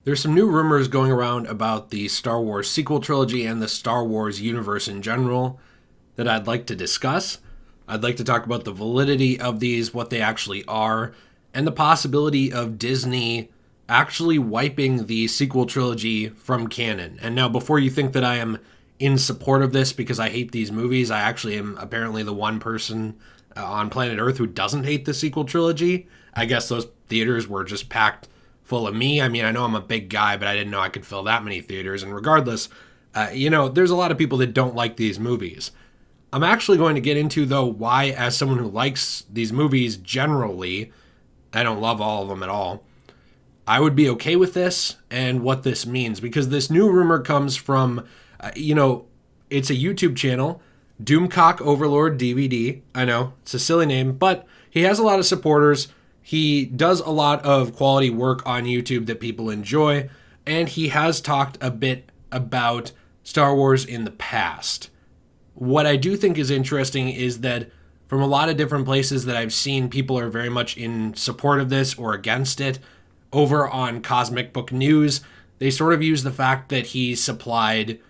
There's some new rumors going around about the Star Wars Sequel Trilogy and the Star Wars universe in general that I'd like to discuss. I'd like to talk about the validity of these, what they actually are, and the possibility of Disney actually wiping the sequel trilogy from canon. And now, before you think that I am in support of this because I hate these movies, I actually am apparently the one person on planet Earth who doesn't hate the sequel trilogy. I guess those theaters were just packed full of me. I mean, I know I'm a big guy, but I didn't know I could fill that many theaters. And regardless, there's a lot of people that don't like these movies. I'm actually going to get into, though, why, as someone who likes these movies generally, I don't love all of them at all, I would be okay with this and what this means. Because this new rumor comes from, it's a YouTube channel, Doomcock Overlord DVD. I know, it's a silly name, but he has a lot of supporters. He does a lot of quality work on YouTube that people enjoy, and he has talked a bit about Star Wars in the past. What I do think is interesting is that from a lot of different places that I've seen, people are very much in support of this or against it. Over on Cosmic Book News, they sort of use the fact that he supplied,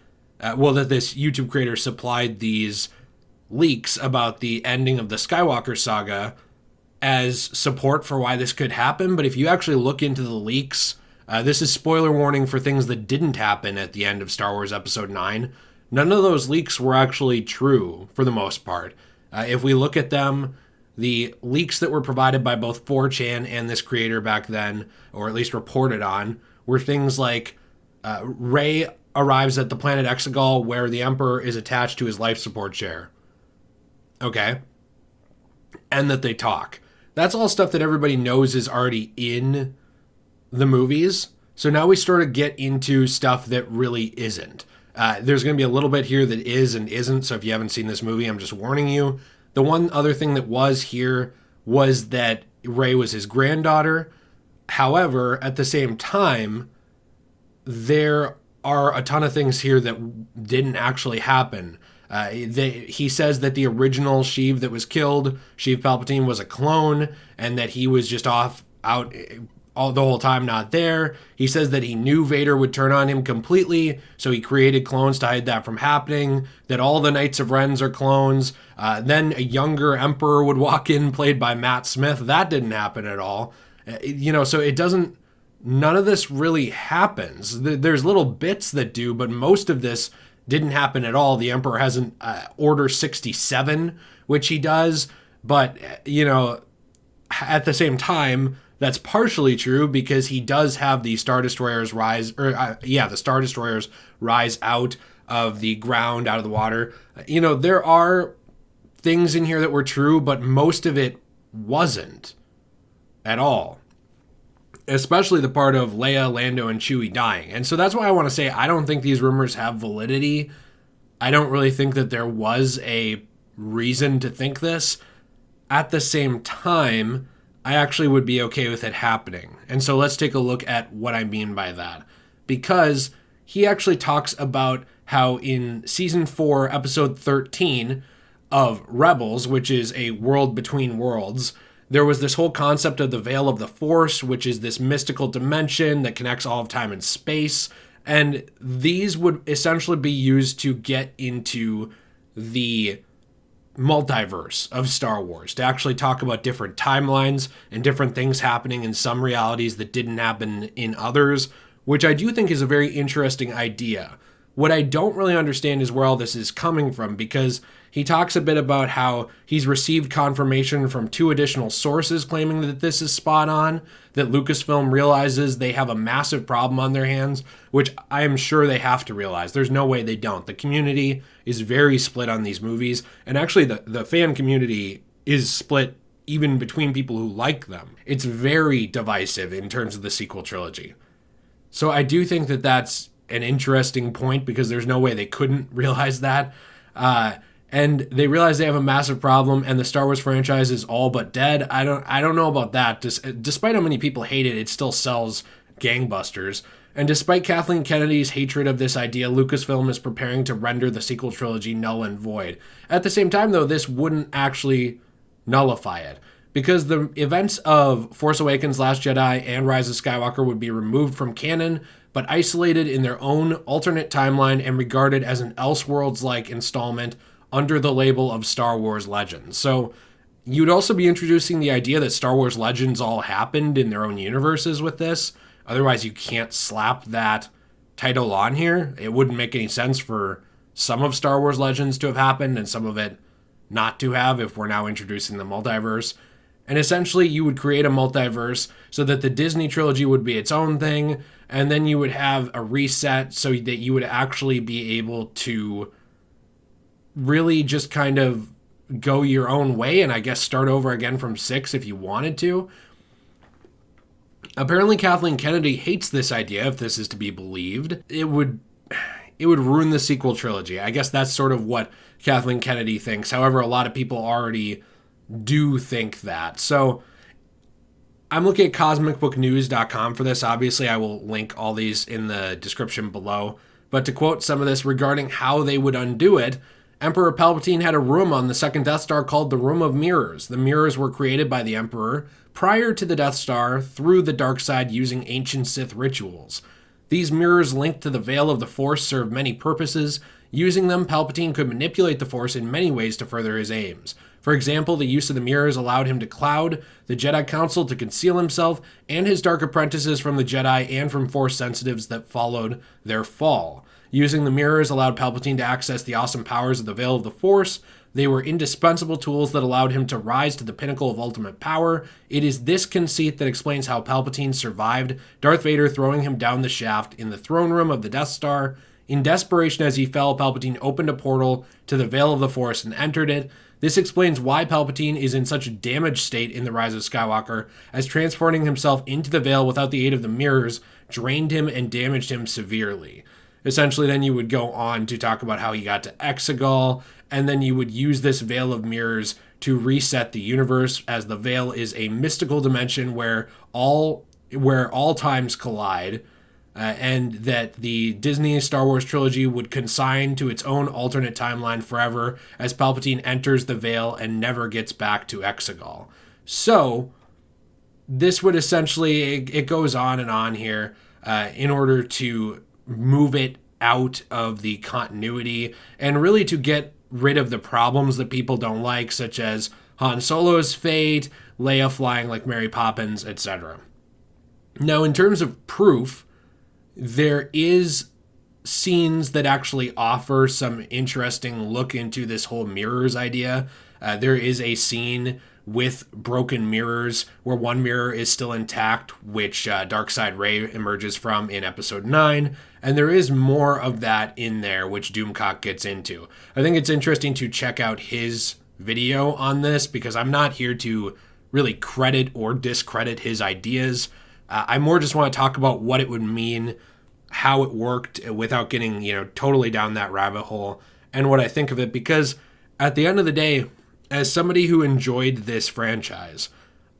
that this YouTube creator supplied these leaks about the ending of the Skywalker saga as support for why this could happen. But if you actually look into the leaks, this is spoiler warning for things that didn't happen at the end of Star Wars Episode 9. None of those leaks were actually true for the most part. If we look at them, the leaks that were provided by both 4chan and this creator back then, or at least reported on, were things like Rey arrives at the planet Exegol where the Emperor is attached to his life support chair. Okay? And that they talk. That's all stuff that everybody knows is already in the movies. So now we sort of get into stuff that really isn't. There's going to be a little bit here that is and isn't. So if you haven't seen this movie, I'm just warning you. The one other thing that was here was that Rey was his granddaughter. However, at the same time, there are a ton of things here that didn't actually happen. He says that the original Sheev that was killed, Sheev Palpatine, was a clone, and that he was just out all the whole time, not there. He says that he knew Vader would turn on him completely, so he created clones to hide that from happening. That all the Knights of Rens are clones. Then a younger Emperor would walk in, played by Matt Smith. That didn't happen at all. So it doesn't. None of this really happens. There's little bits that do, but most of this didn't happen at all. The Emperor has an Order 67, which he does, but, at the same time, that's partially true because he does have the Star Destroyers the Star Destroyers rise out of the ground, out of the water. There are things in here that were true, but most of it wasn't at all. Especially the part of Leia, Lando, and Chewie dying. And so that's why I want to say I don't think these rumors have validity. I don't really think that there was a reason to think this. At the same time, I actually would be okay with it happening. And so let's take a look at what I mean by that. Because he actually talks about how in Season 4, Episode 13 of Rebels, which is a world between worlds, there was this whole concept of the Veil of the Force, which is this mystical dimension that connects all of time and space. And these would essentially be used to get into the multiverse of Star Wars, to actually talk about different timelines and different things happening in some realities that didn't happen in others, which I do think is a very interesting idea. What I don't really understand is where all this is coming from, because he talks a bit about how he's received confirmation from 2 additional sources claiming that this is spot on, that Lucasfilm realizes they have a massive problem on their hands, which I am sure they have to realize. There's no way they don't. The community is very split on these movies, and actually the fan community is split even between people who like them. It's very divisive in terms of the sequel trilogy. So I do think that that's an interesting point, because there's no way they couldn't realize that. And they realize they have a massive problem, and the Star Wars franchise is all but dead. I don't know about that. Despite how many people hate it, it still sells gangbusters. And despite Kathleen Kennedy's hatred of this idea, Lucasfilm is preparing to render the sequel trilogy null and void. At the same time, though, this wouldn't actually nullify it, because the events of Force Awakens, Last Jedi, and Rise of Skywalker would be removed from canon, but isolated in their own alternate timeline and regarded as an Elseworlds-like installment under the label of Star Wars Legends. So you'd also be introducing the idea that Star Wars Legends all happened in their own universes with this. Otherwise, you can't slap that title on here. It wouldn't make any sense for some of Star Wars Legends to have happened and some of it not to have if we're now introducing the multiverse. And essentially, you would create a multiverse so that the Disney trilogy would be its own thing, and then you would have a reset so that you would actually be able to really just kind of go your own way and I guess start over again from 6 if you wanted to. Apparently, Kathleen Kennedy hates this idea, if this is to be believed. It would ruin the sequel trilogy. I guess that's sort of what Kathleen Kennedy thinks. However, a lot of people already do think that. So I'm looking at cosmicbooknews.com for this. Obviously, I will link all these in the description below. But to quote some of this regarding how they would undo it, Emperor Palpatine had a room on the second Death Star called the Room of Mirrors. The mirrors were created by the Emperor prior to the Death Star through the dark side using ancient Sith rituals. These mirrors linked to the veil of the Force serve many purposes. Using them, Palpatine could manipulate the Force in many ways to further his aims. For example, the use of the mirrors allowed him to cloud the Jedi Council to conceal himself and his dark apprentices from the Jedi and from Force sensitives that followed their fall. Using the mirrors allowed Palpatine to access the awesome powers of the Veil of the Force. They were indispensable tools that allowed him to rise to the pinnacle of ultimate power. It is this conceit that explains how Palpatine survived Darth Vader throwing him down the shaft in the throne room of the Death Star. In desperation as he fell, Palpatine opened a portal to the Veil of the Force and entered it. This explains why Palpatine is in such a damaged state in The Rise of Skywalker, as transporting himself into the Veil without the aid of the mirrors drained him and damaged him severely. Essentially, then you would go on to talk about how he got to Exegol, and then you would use this Veil of Mirrors to reset the universe, as the Veil is a mystical dimension where all times collide, and that the Disney Star Wars trilogy would consign to its own alternate timeline forever as Palpatine enters the Veil and never gets back to Exegol. So, this would essentially, it goes on and on here in order to move it out of the continuity and really to get rid of the problems that people don't like, such as Han Solo's fate, Leia flying like Mary Poppins, etc. Now, in terms of proof, there is scenes that actually offer some interesting look into this whole mirrors idea. There is a scene with broken mirrors where one mirror is still intact, which Darkseid Rey emerges from in episode 9, and there is more of that in there, which Doomcock gets into. I think it's interesting to check out his video on this, because I'm not here to really credit or discredit his ideas. I more just want to talk about what it would mean, how it worked, without getting, totally down that rabbit hole, and what I think of it, because at the end of the day, as somebody who enjoyed this franchise,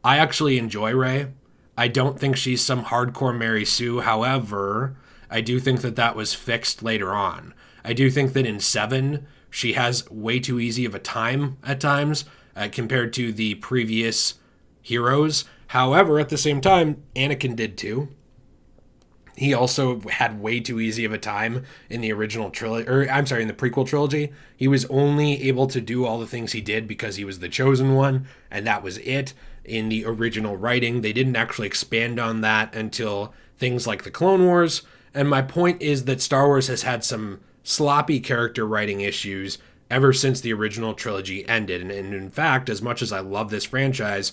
I actually enjoy Rey. I don't think she's some hardcore Mary Sue. However, I do think that was fixed later on. I do think that in 7, she has way too easy of a time at times compared to the previous heroes. However, at the same time, Anakin did too. He also had way too easy of a time in the original trilogy, in the prequel trilogy. He was only able to do all the things he did because he was the chosen one, and that was it. In the original writing, they didn't actually expand on that until things like the Clone Wars. And my point is that Star Wars has had some sloppy character writing issues ever since the original trilogy ended. And in fact, as much as I love this franchise,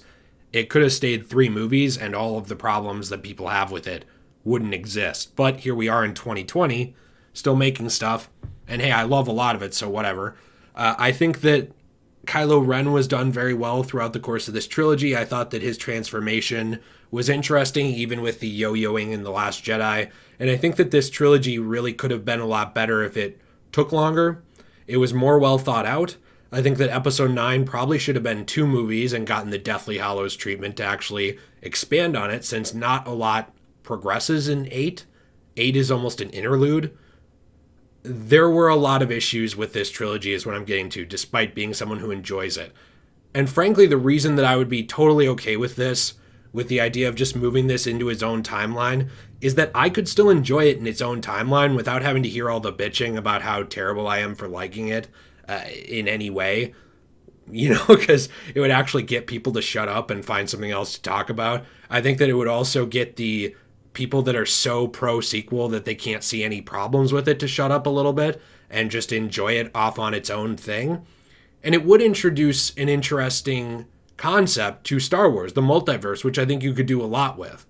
it could have stayed 3 movies and all of the problems that people have with it wouldn't exist. But here we are in 2020, still making stuff, and hey, I love a lot of it, so whatever. I think that Kylo Ren was done very well throughout the course of this trilogy. I thought that his transformation was interesting, even with the yo-yoing in The Last Jedi, and I think that this trilogy really could have been a lot better if it took longer. It was more well thought out. I think that episode 9 probably should have been 2 movies and gotten the Deathly Hallows treatment to actually expand on it, since not a lot progresses in 8. 8 is almost an interlude. There were a lot of issues with this trilogy is what I'm getting to, despite being someone who enjoys it. And frankly, the reason that I would be totally okay with this, with the idea of just moving this into its own timeline, is that I could still enjoy it in its own timeline without having to hear all the bitching about how terrible I am for liking it in any way. Because it would actually get people to shut up and find something else to talk about. I think that it would also get the people that are so pro-sequel that they can't see any problems with it to shut up a little bit and just enjoy it off on its own thing. And it would introduce an interesting concept to Star Wars, the multiverse, which I think you could do a lot with.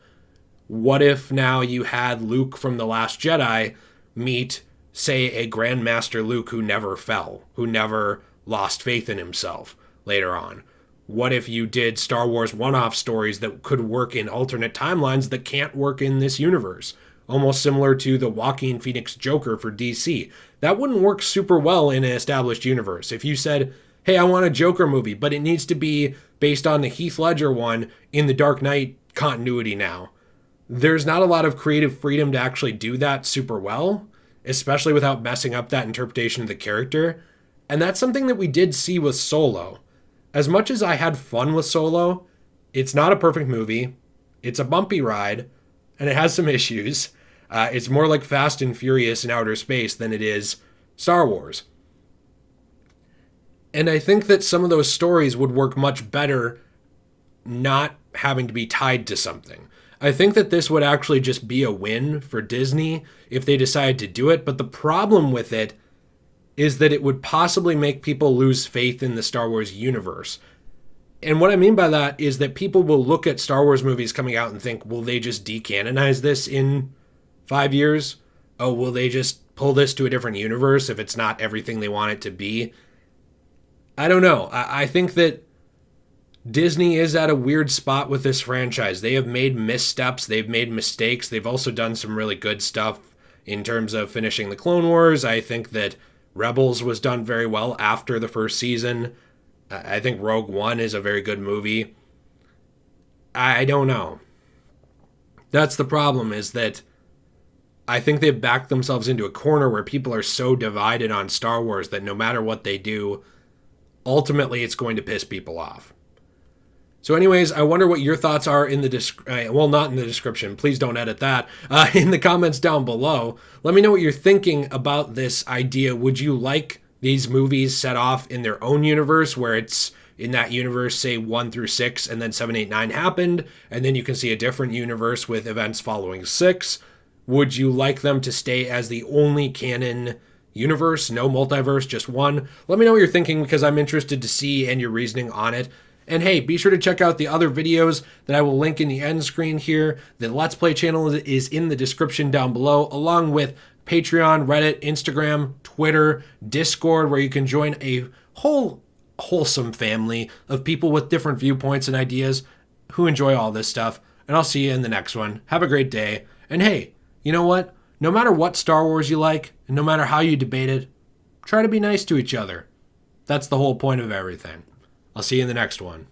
What if now you had Luke from The Last Jedi meet, say, a Grandmaster Luke who never fell, who never lost faith in himself later on? What if you did Star Wars one-off stories that could work in alternate timelines that can't work in this universe? Almost similar to the Joaquin Phoenix Joker for DC. That wouldn't work super well in an established universe. If you said, hey, I want a Joker movie, but it needs to be based on the Heath Ledger one in the Dark Knight continuity now. There's not a lot of creative freedom to actually do that super well, especially without messing up that interpretation of the character. And that's something that we did see with Solo. As much as I had fun with Solo, it's not a perfect movie. It's a bumpy ride, and it has some issues. It's more like Fast and Furious in outer space than it is Star Wars. And I think that some of those stories would work much better not having to be tied to something. I think that this would actually just be a win for Disney if they decided to do it. But the problem with it is that it would possibly make people lose faith in the Star Wars universe. And what I mean by that is that people will look at Star Wars movies coming out and think, will they just decanonize this in 5 years? Oh, will they just pull this to a different universe if it's not everything they want it to be? I don't know. I think that Disney is at a weird spot with this franchise. They have made missteps. They've made mistakes. They've also done some really good stuff in terms of finishing the Clone Wars. I think that Rebels was done very well after the first season. I think Rogue One is a very good movie. I don't know. That's the problem, is that I think they've backed themselves into a corner where people are so divided on Star Wars that no matter what they do, ultimately it's going to piss people off. So anyways, I wonder what your thoughts are in the well, not in the description. Please don't edit that. In the comments down below. Let me know what you're thinking about this idea. Would you like these movies set off in their own universe, where it's in that universe, say 1 through 6, and then 7, 8, 9 happened, and then you can see a different universe with events following 6? Would you like them to stay as the only canon universe, no multiverse, just one? Let me know what you're thinking, because I'm interested to see and your reasoning on it. And hey, be sure to check out the other videos that I will link in the end screen here. The Let's Play channel is in the description down below, along with Patreon, Reddit, Instagram, Twitter, Discord, where you can join a whole wholesome family of people with different viewpoints and ideas who enjoy all this stuff. And I'll see you in the next one. Have a great day. And hey, you know what? No matter what Star Wars you like, and no matter how you debate it, try to be nice to each other. That's the whole point of everything. I'll see you in the next one.